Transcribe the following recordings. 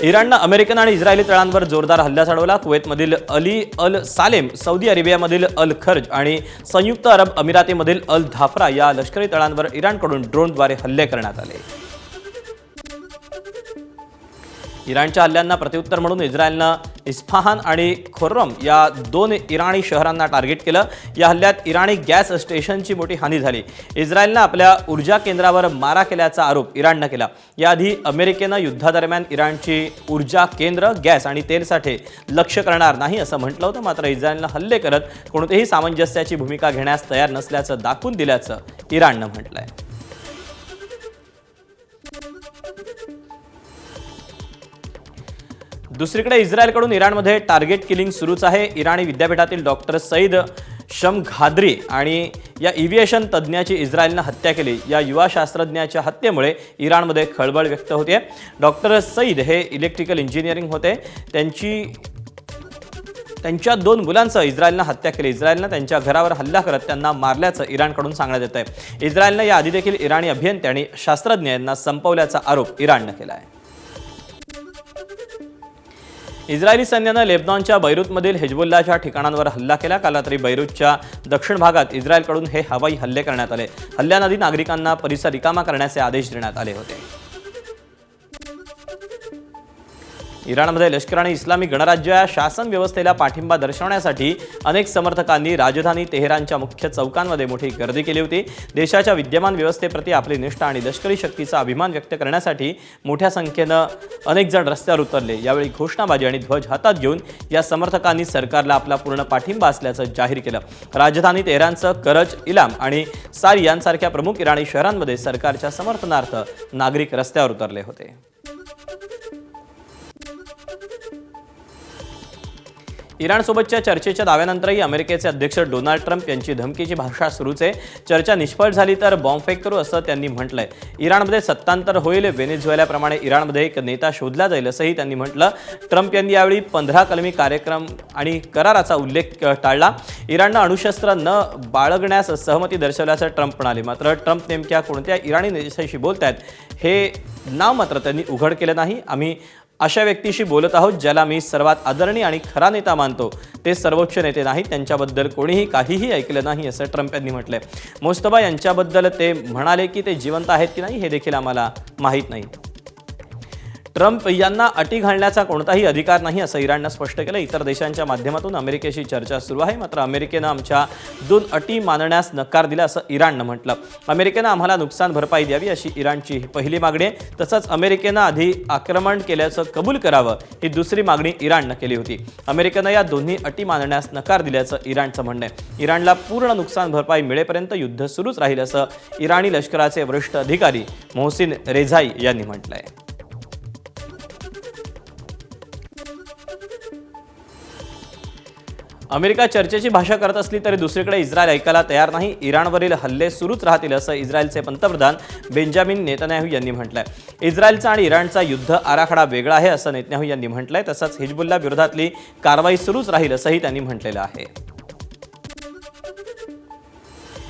इराणनं अमेरिकन आणि इस्रायली तळांवर जोरदार हल्ला चढवला। कुवेतमधील अली अल सालेम, सौदी अरेबियामधील अल खर्ज आणि संयुक्त अरब अमिरातीमधील अल धाफरा या लष्करी तळांवर इराणकडून ड्रोनद्वारे हल्ले करण्यात आले। इराणच्या हल्ल्यांना प्रत्युत्तर म्हणून इस्रायलनं इस्फहान आणि खुर्रम या दोन इराणी शहरांना टार्गेट केलं। या हल्ल्यात इराणी गॅस स्टेशनची मोठी हानी झाली। इस्रायलनं आपल्या ऊर्जा केंद्रावर मारा केल्याचा आरोप इराणनं केला। याआधी अमेरिकेनं युद्धादरम्यान इराणची ऊर्जा केंद्र, गॅस आणि तेलसाठे लक्ष्य करणार नाही असं म्हटलं होतं। मात्र इस्रायलनं हल्ले करत कोणतेही सामंजस्याची भूमिका घेण्यास तयार नसल्याचं दाखवून दिल्याचं इराणनं म्हटलंय। दुसरीकडे इस्रायलकडून इराणमध्ये टार्गेट किलिंग सुरूच आहे। इराणी विद्यापीठातील डॉक्टर सईद शमघाद्री आणि या एव्हिएशन तज्ज्ञाची इस्रायलनं हत्या केली। या युवा शास्त्रज्ञाच्या हत्येमुळे इराणमध्ये खळबळ व्यक्त होते। डॉक्टर सईद हे इलेक्ट्रिकल इंजिनिअरिंग होते। त्यांच्या 2 मुलांसह इस्रायलनं हत्या केली। इस्रायलनं त्यांच्या घरावर हल्ला करत त्यांना मारल्याचं इराणकडून सांगण्यात येत आहे। इस्रायलनं याआधी देखील इराणी अभियंते आणि शास्त्रज्ञ यांना संपवल्याचा आरोप इराणनं केला आहे। इस्रायली सैन्यानं लेबनॉनच्या बैरूतमधील हिजबुल्लाच्या ठिकाणांवर हल्ला केला। काल रात्री बैरूतच्या दक्षिण भागात इस्रायलकडून हे हवाई हल्ले करण्यात आले। हल्ल्याआधी नागरिकांना परिसर रिकामा करण्याचे आदेश देण्यात आले होते। इराणमध्ये लष्कर आणि इस्लामी गणराज्य या शासन व्यवस्थेला पाठिंबा दर्शवण्यासाठी अनेक समर्थकांनी राजधानी तेहरानच्या मुख्य चौकांमध्ये मोठी गर्दी केली होती। देशाच्या विद्यमान व्यवस्थेप्रती आपली निष्ठा आणि लष्करी शक्तीचा अभिमान व्यक्त करण्यासाठी मोठ्या संख्येनं अनेक जण रस्त्यावर उतरले। यावेळी घोषणाबाजी आणि ध्वज हातात घेऊन या समर्थकांनी सरकारला आपला पूर्ण पाठिंबा असल्याचं जाहीर केलं। राजधानी तेहरानचं करज, इलाम आणि सारी यांसारख्या प्रमुख इराणी शहरांमध्ये सरकारच्या समर्थनार्थ नागरिक रस्त्यावर उतरले होते। इराणसोबतच्या चर्चेच्या दाव्यानंतरही अमेरिकेचे अध्यक्ष डोनाल्ड ट्रम्प यांची धमकीची भाषा सुरूच आहे। चर्चा निष्फळ झाली तर बॉम्बफेक करू असं त्यांनी म्हटलंय। इराणमध्ये सत्तांतर होईल, व्हेनेझुएलाप्रमाणे इराणमध्ये एक नेता शोधला जाईल असंही त्यांनी म्हटलं। ट्रम्प यांनी यावेळी 15 कलमी कार्यक्रम आणि कराराचा उल्लेख टाळला। इराणनं अणुशस्त्र न बाळगण्यास सहमती दर्शवल्याचं ट्रम्प म्हणाले। मात्र ट्रम्प नेमक्या कोणत्या इराणी नेत्याशी बोलतायत हे नाव मात्र त्यांनी उघड केलं नाही। आम्ही अशा व्यक्तीशी बोलत आहोत ज्याला मी सर्वात आदरणीय आणि खरा नेता मानतो। ते सर्वोच्च नेते नाहीत, त्यांच्याबद्दल कोणीही काहीही ऐकलं नाही असं ट्रम्प यांनी म्हटलंय। मोस्तफा यांच्याबद्दल ते म्हणाले की ते जिवंत आहेत की नाही हे देखील आम्हाला माहीत नाही। ट्रम्प यांना अटी घालण्याचा कोणताही अधिकार नाही असं इराणनं स्पष्ट केलं। इतर देशांच्या माध्यमातून अमेरिकेशी चर्चा सुरू आहे, मात्र अमेरिकेनं आमच्या 2 अटी मानण्यास नकार दिला असं इराणनं म्हटलं। अमेरिकेनं आम्हाला नुकसान भरपाई द्यावी अशी इराणची पहिली मागणी आहे। तसंच अमेरिकेनं आधी आक्रमण केल्याचं कबूल करावं ही दुसरी मागणी इराणनं केली होती। अमेरिकेनं या दोन्ही अटी मानण्यास नकार दिल्याचं इराणचं म्हणणं आहे। इराणला पूर्ण नुकसान भरपाई मिळेपर्यंत युद्ध सुरूच राहील असं इराणी लष्कराचे वरिष्ठ अधिकारी मोहसिन रेझाई यांनी म्हटलंय। अमेरिका चर्चेची भाषा करत असली तरी दुसरीकडे इस्रायल ऐकायला तयार नाही। इराणवरील हल्ले सुरूच राहतील असं इस्रायलचे पंतप्रधान बेंजामिन नेतन्याहू यांनी म्हटलंय। इस्रायलचा आणि इराणचा युद्ध आराखडा वेगळा आहे असं नेतन्याहू यांनी म्हटलंय। तसंच हिजबुल्ला विरोधातली कारवाई सुरूच राहील असंही त्यांनी म्हटलेलं आहे।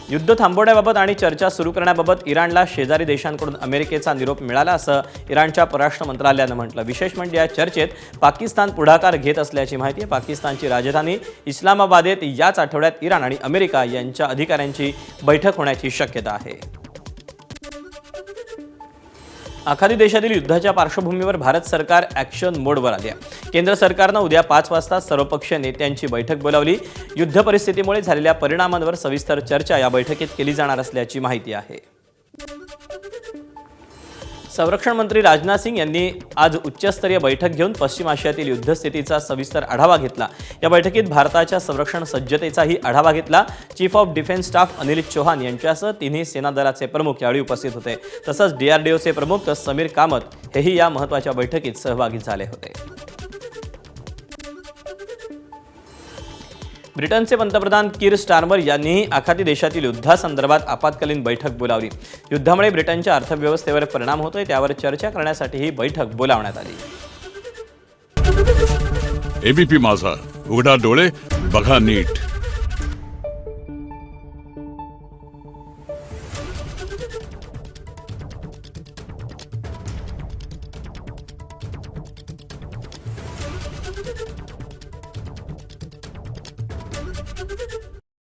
युद्ध थांबवण्याबाबत आणि चर्चा सुरू करण्याबाबत इराणला शेजारी देशांकडून अमेरिकेचा निरोप मिळाला असं इराणच्या परराष्ट्र मंत्रालयानं म्हटलं। विशेष म्हणजे या चर्चेत पाकिस्तान पुढाकार घेत असल्याची माहिती आहे। पाकिस्तानची राजधानी इस्लामाबादेत याच आठवड्यात इराण आणि अमेरिका यांच्या अधिकाऱ्यांची बैठक होण्याची शक्यता आहे। आखाती देशातील युद्धाच्या पार्श्वभूमीवर भारत सरकार ॲक्शन मोडवर आले आहे। केंद्र सरकारनं उद्या 5 वाजता सर्वपक्षीय नेत्यांची बैठक बोलावली। युद्ध परिस्थितीमुळे झालेल्या परिणामांवर सविस्तर चर्चा या बैठकीत केली जाणार असल्याची माहिती आहे। संरक्षण मंत्री राजनाथ सिंग यांनी आज उच्चस्तरीय बैठक घेऊन पश्चिम आशियातील युद्धस्थितीचा सविस्तर आढावा घेतला। या बैठकीत भारताच्या संरक्षण सज्जतेचाही आढावा घेतला। Chief of defence staff Anil Chauhan यांच्यासह तिन्ही सेना दलाचे प्रमुख यावेळी उपस्थित होते। तसंच DRDOचे प्रमुख समीर कामत हेही या महत्त्वाच्या बैठकीत सहभागी झाले होते। ब्रिटनचे पंतप्रधान कीर स्टारमर यांनीही आखाती देशातील युद्धासंदर्भात आपत्कालीन बैठक बोलावली। युद्धामुळे ब्रिटनच्या अर्थव्यवस्थेवर परिणाम होतोय त्यावर चर्चा करण्यासाठी ही बैठक बोलावण्यात आली। ABP माझा, उघडा डोळे बघा नीट।